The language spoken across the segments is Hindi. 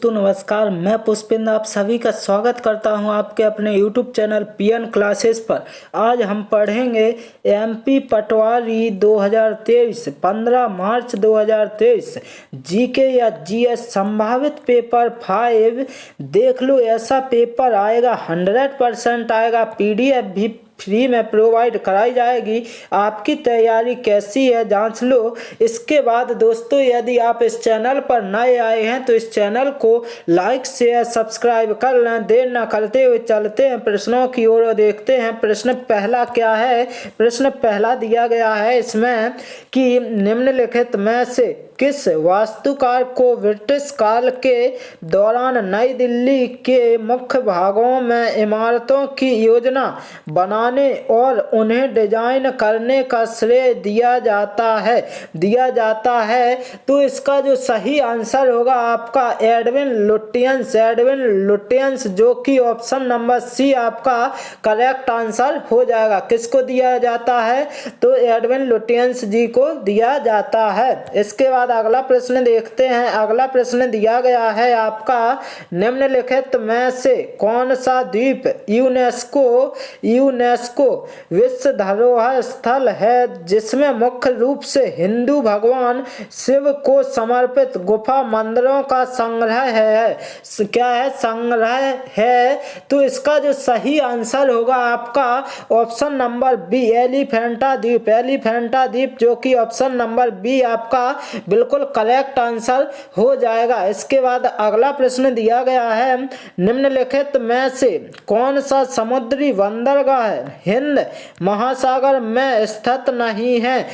दोस्तों नमस्कार, मैं पुष्पेंद्र आप सभी का स्वागत करता हूं आपके अपने YouTube चैनल पीएन क्लासेस पर। आज हम पढ़ेंगे एमपी पटवारी 2023 15 मार्च 2023 जीके या जीएस संभावित पेपर 5। देख लो, ऐसा पेपर आएगा 100% आएगा। PDF भी फ्री में प्रोवाइड कराई जाएगी। आपकी तैयारी कैसी है जांच लो। इसके बाद दोस्तों, यदि आप इस चैनल पर नए आए हैं तो इस चैनल को लाइक शेयर सब्सक्राइब कर लें। देर न करते हुए चलते हैं प्रश्नों की ओर और देखते हैं प्रश्न पहला क्या है। प्रश्न पहला दिया गया है इसमें कि निम्नलिखित में से किस वास्तुकार को ब्रिटिश काल के दौरान नई दिल्ली के मुख्य भागों में इमारतों की योजना बनाने और उन्हें डिजाइन करने का श्रेय दिया जाता है। तो इसका जो सही आंसर होगा आपका एडविन लुटियंस, जो कि ऑप्शन नंबर सी आपका करेक्ट आंसर हो जाएगा। किसको दिया जाता है? तो एडविन लुटियंस जी को दिया जाता है। इसके बाद अगला प्रश्न देखते हैं। अगला प्रश्न दिया गया है आपका निम्नलिखित में से कौन सा द्वीप यूनेस्को विश्व धरोहर स्थल है जिसमें मुख्य रूप से हिंदू भगवान शिव को समर्पित गुफा मंदिरों का संग्रह है? क्या है? संग्रह है। तो इसका जो सही आंसर होगा आपका ऑप्शन नंबर बी एलिफेंटा द्वीप, जो कि ऑप्शन नंबर बी आपका बिल्कुल करेक्ट आंसर हो जाएगा। इसके बाद अगला प्रश्न दिया गया है निम्नलिखित में से कौन सा समुद्री बंदरगाह हिंद महासागर में स्थित नहीं है?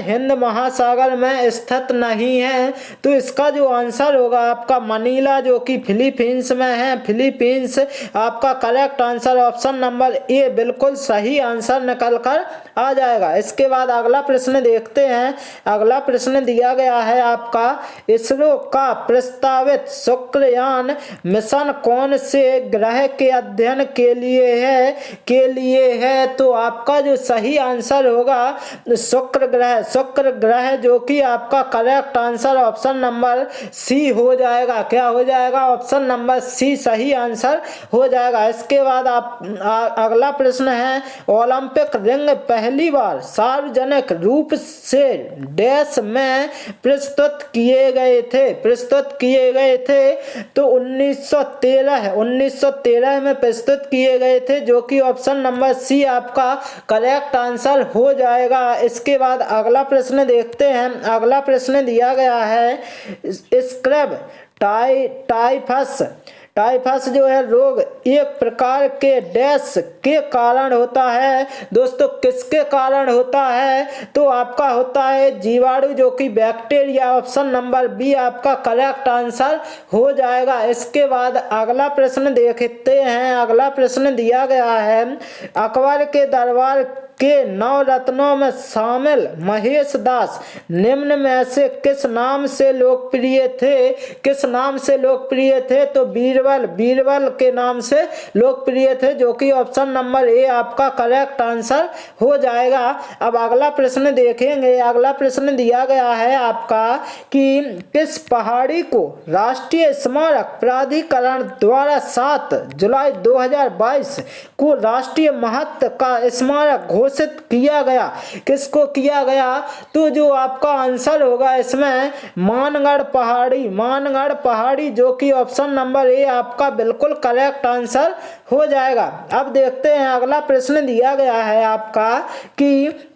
हिंद महासागर में स्थित नहीं है। तो इसका जो आंसर होगा आपका मनीला, जो कि फिलीपींस में है। फिलीपींस आपका correct answer option number A बिल्कुल सही आंसर निकल कर आ जाएगा। इसके बाद अगला प्रश्न देखते हैं। अगला प्रश्न दिया गया है आपका इसरो का प्रस्तावित शुक्रयान मिशन कौन से ग्रह के अध्ययन के लिए है? तो आपका जो सही आंसर होगा शुक्र ग्रह, जो कि आपका correct answer option number C हो जाएगा। क्या हो जाएगा? ऑप्शन नंबर सी सही आंसर हो जाएगा। इसके बाद अगला प्रश्न है ओलंपिक रिंग पहली बार सार्वजनिक रूप से डैश में प्रस्तुत किए गए थे? तो 1913 में प्रस्तुत किए गए थे, जो कि ऑप्शन नंबर सी आपका करेक्ट आंसर हो जाएगा। इसके बाद अगला प्रश्न देखते हैं। अगला प्रश्न दिया गया है स्क्रब टाइफस जो है रोग एक प्रकार के डैश के कारण होता है। दोस्तों, किसके कारण होता है? तो आपका होता है जीवाणु, जो कि बैक्टीरिया। ऑप्शन नंबर बी आपका करेक्ट आंसर हो जाएगा। इसके बाद अगला प्रश्न देखते हैं। अगला प्रश्न दिया गया है अकबर के दरबार के 9 रत्नों में शामिल महेश दास निम्न में से किस नाम से लोकप्रिय थे? तो बीरबल के नाम से लोकप्रिय थे, जो कि ऑप्शन नंबर ए आपका करेक्ट आंसर हो जाएगा। अब अगला प्रश्न देखेंगे। अगला प्रश्न दिया गया है आपका कि किस पहाड़ी को राष्ट्रीय स्मारक प्राधिकरण द्वारा 7 जुलाई 2022 को राष्ट्रीय महत्व का स्मारक घोषित किया गया? किसको किया गया? तो जो आपका आंसर होगा इसमें मानगढ़ पहाड़ी, जो कि ऑप्शन नंबर ए आपका बिल्कुल करेक्ट आंसर हो जाएगा। अब देखते हैं अगला प्रश्न दिया गया है आपका कि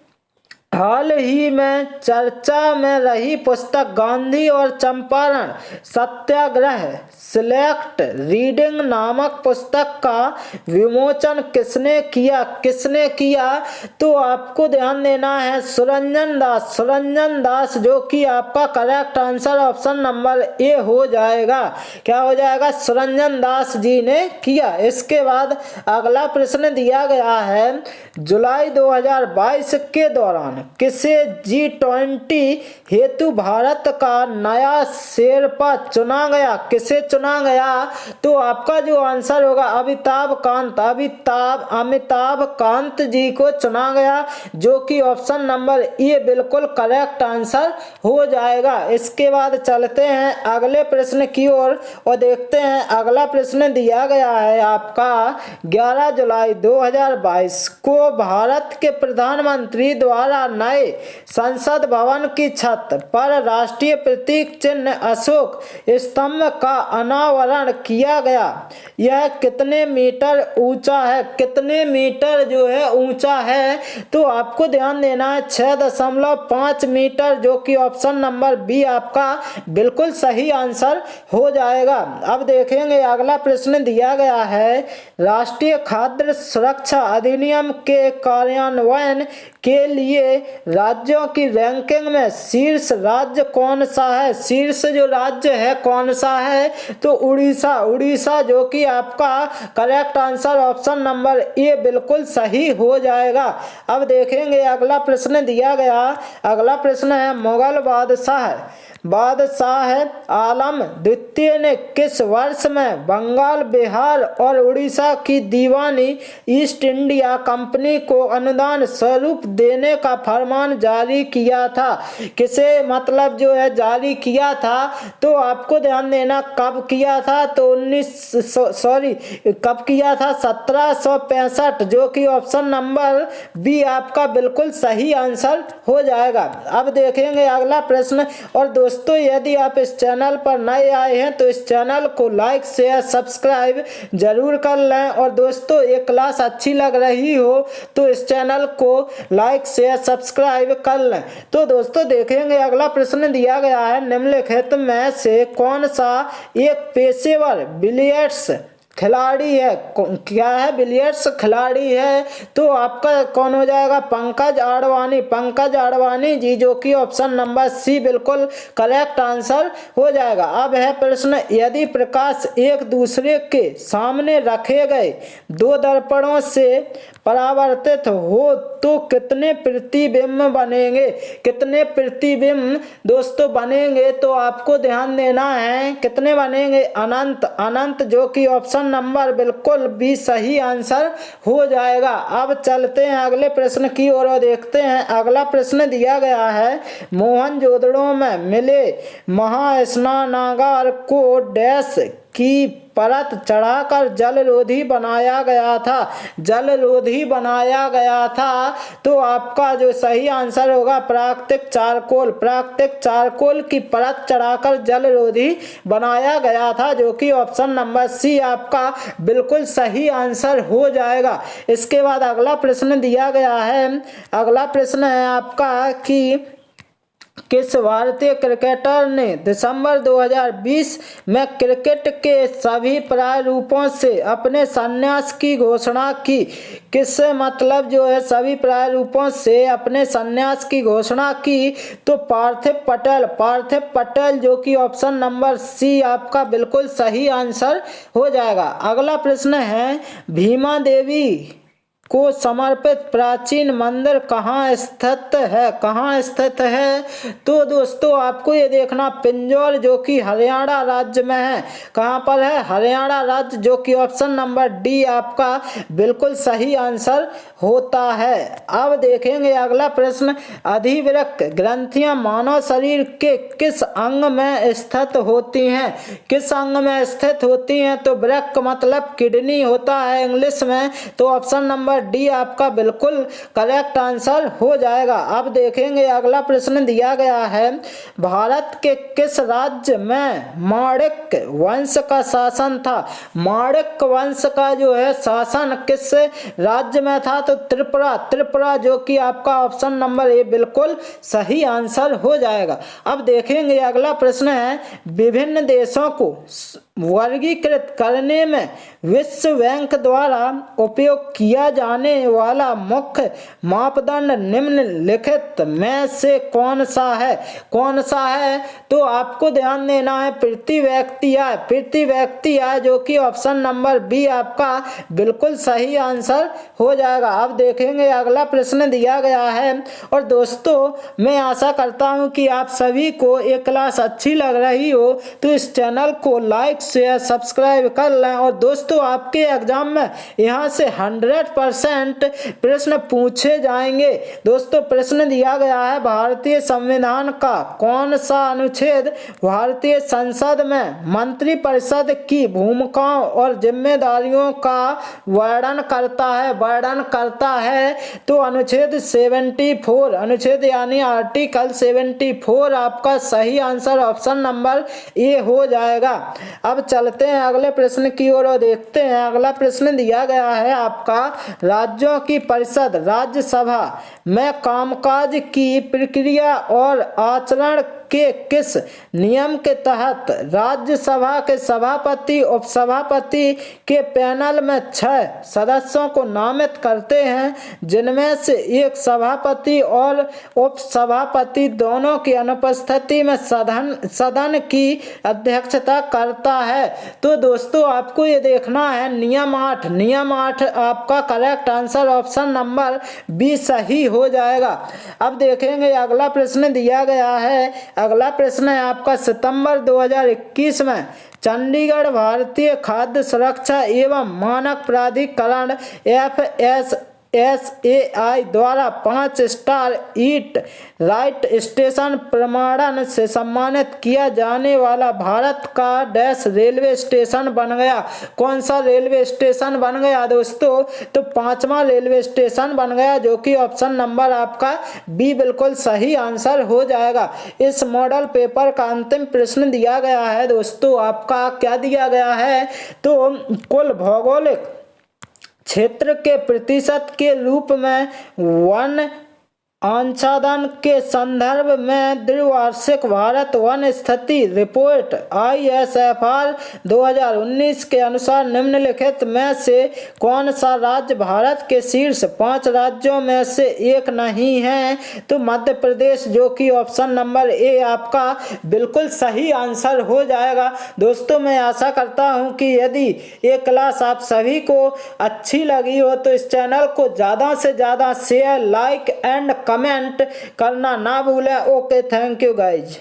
हाल ही में चर्चा में रही पुस्तक गांधी और चंपारण सत्याग्रह सिलेक्ट रीडिंग नामक पुस्तक का विमोचन किसने किया? तो आपको ध्यान देना है सुरंजन दास, जो कि आपका correct answer option number A हो जाएगा। क्या हो जाएगा? सुरंजन दास जी ने किया। इसके बाद अगला प्रश्न दिया गया है जुलाई 2022 के दौरान किसे G20 हेतु भारत का नया शेरपा चुना गया? किसे चुना गया? तो आपका जो आंसर होगा अमिताभ कांत जी को चुना गया, जो कि ऑप्शन नंबर ए बिल्कुल करेक्ट आंसर हो जाएगा। इसके बाद चलते हैं अगले प्रश्न की ओर और देखते हैं अगला प्रश्न दिया गया है आपका 11 जुलाई 2022 को भारत के प्रधानमंत्री द्वारा नए संसद भवन की छत पर राष्ट्रीय प्रतीक चिन्ह अशोक स्तंभ का अनावरण किया गया। यह कितने मीटर ऊंचा है? कितने मीटर जो है ऊंचा है? तो आपको ध्यान देना है 6.5 मीटर, जो कि ऑप्शन नंबर बी आपका बिल्कुल सही आंसर हो जाएगा। अब देखेंगे अगला प्रश्न दिया गया है राष्ट्रीय खाद्य सुरक्षा अधिनियम के कार्यान्वयन के लिए राज्यों की रैंकिंग में शीर्ष राज्य कौन सा है? शीर्ष जो राज्य है कौन सा है? तो उड़ीसा जो कि आपका correct answer option number A बिल्कुल सही हो जाएगा। अब देखेंगे अगला प्रश्न दिया गया, अगला प्रश्न है मुगल बादशाह आलम द्वितीय ने किस वर्ष में बंगाल, बिहार और उड़ीसा की दीवानी ईस्ट इंडिया कंपनी को अनुदान स्वरूप देने का फरमान जारी किया था? किसे मतलब जो है जारी किया था? तो आपको ध्यान देना कब किया था? तो 1765, जो कि ऑप्शन नंबर बी आपका बिल्कुल सही आंसर हो जाएगा। अब देखेंगे अगला प्रश्न। और दोस्तों यदि आप इस चैनल पर नए आए हैं तो इस चैनल को लाइक शेयर सब्सक्राइब जरूर कर लें, और दोस्तों ये क्लास अच्छी लग रही हो तो इस चैनल को लाइक शेयर सब्सक्राइब कर लें। तो दोस्तों देखेंगे अगला प्रश्न दिया गया है निम्नलिखित में से कौन सा एक पेशेवर बिलियर्ड्स खिलाड़ी है? क्या है? बिलियर्ड्स खिलाड़ी है। तो आपका कौन हो जाएगा? पंकज आडवाणी जी, जो कि ऑप्शन नंबर सी बिल्कुल करेक्ट आंसर हो जाएगा। अब है प्रश्न यदि प्रकाश एक दूसरे के सामने रखे गए दो दर्पणों से परावर्तित हो तो कितने प्रतिबिंब बनेंगे? कितने प्रतिबिंब दोस्तों बनेंगे? तो आपको ध्यान देना है कितने बनेंगे? अनंत, जो कि ऑप्शन नंबर बिल्कुल बी सही आंसर हो जाएगा। अब चलते हैं अगले प्रश्न की ओर और देखते हैं अगला प्रश्न दिया गया है मोहनजोदड़ो में मिले महास्नानागार को डैश की परत चढ़ाकर जलरोधी बनाया गया था। तो आपका जो सही आंसर होगा प्राकृतिक चारकोल की परत चढ़ाकर जलरोधी बनाया गया था, जो कि ऑप्शन नंबर सी आपका बिल्कुल सही आंसर हो जाएगा। इसके बाद अगला प्रश्न दिया गया है, अगला प्रश्न है आपका कि किस भारतीय क्रिकेटर ने दिसंबर 2020 में क्रिकेट के सभी प्रारूपों से अपने संन्यास की घोषणा की? किससे मतलब जो है सभी प्रारूपों से अपने संन्यास की घोषणा की? तो पार्थिव पटेल, जो कि ऑप्शन नंबर सी आपका बिल्कुल सही आंसर हो जाएगा। अगला प्रश्न है भीमा देवी को समर्पित प्राचीन मंदिर कहाँ स्थित है? तो दोस्तों आपको ये देखना पिंजौर, जो कि हरियाणा राज्य में है। कहाँ पर है? हरियाणा राज्य, जो कि ऑप्शन नंबर डी आपका बिल्कुल सही आंसर होता है। अब देखेंगे अगला प्रश्न अधिवृक्क ग्रंथियां मानव शरीर के किस अंग में स्थित होती हैं? किस अंग में स्थित होती हैं? तो वृक्क मतलब किडनी होता है इंग्लिश में, तो ऑप्शन नंबर डी आपका बिल्कुल करेक्ट आंसर हो जाएगा। अब देखेंगे अगला प्रश्न दिया गया है भारत के किस राज्य में माणिक वंश का शासन था? माणिक वंश का जो है शासन किस राज्य में था? तो त्रिपुरा, जो कि आपका ऑप्शन नंबर ए बिल्कुल सही आंसर हो जाएगा। अब देखेंगे अगला प्रश्न है विभिन्न देशों को वर्गीकृत करने में विश्व बैंक द्वारा उपयोग किया जाने वाला मुख्य मापदंड निम्नलिखित में से कौन सा है? तो आपको ध्यान देना है प्रति व्यक्ति आय, जो कि ऑप्शन नंबर बी आपका बिल्कुल सही आंसर हो जाएगा। अब देखेंगे अगला प्रश्न दिया गया है। और दोस्तों मैं आशा करता हूं कि आप सभी को ये क्लास अच्छी लग रही हो, तो इस चैनल को लाइक शेयर सब्सक्राइब कर लें। और दोस्तों आपके एग्जाम में यहाँ से 100% प्रश्न पूछे जाएंगे। दोस्तों प्रश्न दिया गया है, भारतीय संविधान का कौन सा अनुच्छेद भारतीय संसद में मंत्रिपरिषद की भूमिकाओं और जिम्मेदारियों का वर्णन करता है? तो अनुच्छेद 74, अनुच्छेद यानी आर्टिकल 74 आपका सही आंसर ऑप्शन नंबर ए हो जाएगा। अब चलते हैं अगले प्रश्न की ओर और देखते हैं। अगला प्रश्न दिया गया है आपका, राज्यों की परिषद राज्यसभा में कामकाज की प्रक्रिया और आचरण के किस नियम के तहत राज्यसभा के सभापति उपसभापति के पैनल में 6 सदस्यों को नामित करते हैं, जिनमें से एक सभापति और उपसभापति दोनों की अनुपस्थिति में सदन की अध्यक्षता करता है? तो दोस्तों आपको ये देखना है नियम 8 आपका correct answer option number B सही हो जाएगा। अब देखेंगे अगला प्रश्न दिया गया है। अगला प्रश्न है आपका, सितंबर 2021 में चंडीगढ़ भारतीय खाद्य सुरक्षा एवं मानक प्राधिकरण FSSAI द्वारा 5 स्टार ईट राइट स्टेशन प्रमाणन से सम्मानित किया जाने वाला भारत का डैश रेलवे स्टेशन बन गया? कौन सा रेलवे स्टेशन बन गया दोस्तों? तो 5वां रेलवे स्टेशन बन गया, जो कि ऑप्शन नंबर आपका बी बिल्कुल सही आंसर हो जाएगा। इस मॉडल पेपर का अंतिम प्रश्न दिया गया है दोस्तों, आपका क्या दिया गया है? तो कुल भौगोलिक क्षेत्र के प्रतिशत के रूप में वन आच्छादन के संदर्भ में द्विवार्षिक भारत वन स्थिति रिपोर्ट ISFR 2019 के अनुसार निम्नलिखित में से कौन सा राज्य भारत के शीर्ष 5 राज्यों में से एक नहीं है? तो मध्य प्रदेश, जो कि ऑप्शन नंबर ए आपका बिल्कुल सही आंसर हो जाएगा। दोस्तों मैं आशा करता हूं कि यदि ये क्लास आप सभी को अच्छी लगी हो तो इस चैनल को ज़्यादा से ज़्यादा शेयर लाइक एंड कमेंट करना ना भूलें। Okay, thank you guys.